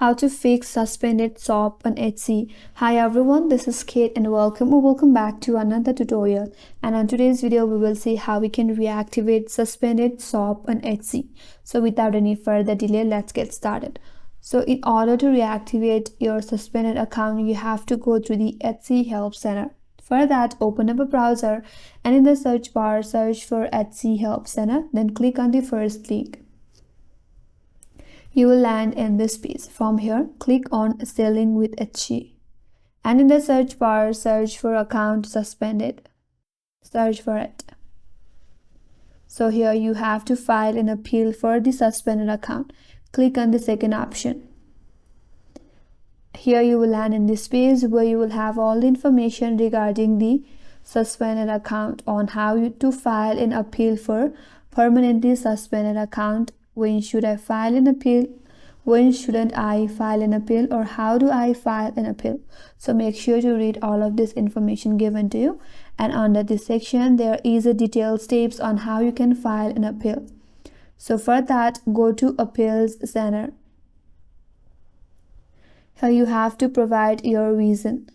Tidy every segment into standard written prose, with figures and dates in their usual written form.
How to fix suspended shop on Etsy. Hi everyone, this is Kate and welcome back to another tutorial. And on today's video we will see how we can reactivate suspended shop on Etsy. So without any further delay, let's get started. So in order to reactivate your suspended account, you have to go to the Etsy Help Center. For that, open up a browser and in the search bar search for Etsy Help Center, then click on the first link. You will land in this page. From here, click on Selling with Etsy. And in the search bar, search for account suspended. Search for it. So here you have to file an appeal for the suspended account. Click on the second option. Here you will land in this page where you will have all the information regarding the suspended account on how to file an appeal for permanently suspended account. When should I file an appeal? When shouldn't I file an appeal? Or how do I file an appeal? So make sure to read all of this information given to you. And under this section, there is a detailed steps on how you can file an appeal. So for that, go to Appeals Center. Here you have to provide your reason.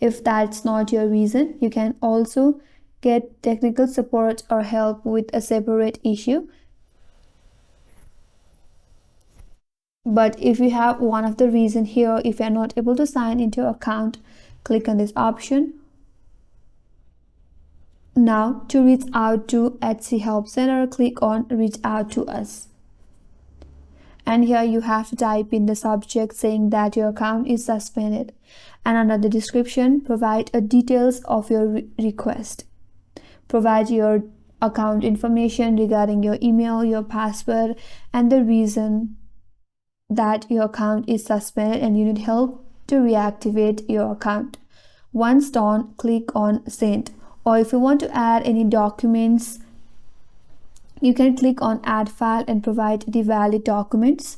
If that's not your reason, you can also get technical support or help with a separate issue. But if you have one of the reason here, if you are not able to sign into your account, click on this option. Now to reach out to Etsy Help Center, click on Reach Out to Us. And here you have to type in the subject saying that your account is suspended. And under the description, provide details of your request. Provide your account information regarding your email, your password, and the reason that your account is suspended and you need help to reactivate your account. Once done, click on Send. Or if you want to add any documents, you can click on Add File and provide the valid documents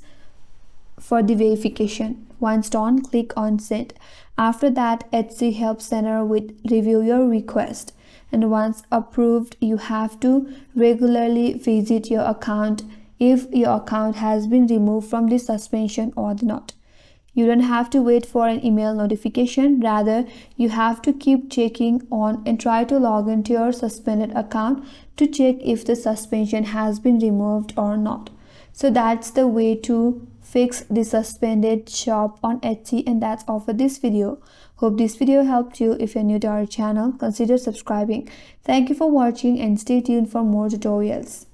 for the verification. Once done, click on Send. After that, Etsy Help Center will review your request. And once approved, you have to regularly visit your account if your account has been removed from the suspension or not. You don't have to wait for an email notification. Rather, you have to keep checking on and try to log into your suspended account to check if the suspension has been removed or not. So that's the way to fix the suspended shop on Etsy, and that's all for this video. Hope this video helped you. If you're new to our channel, consider subscribing. Thank you for watching and stay tuned for more tutorials.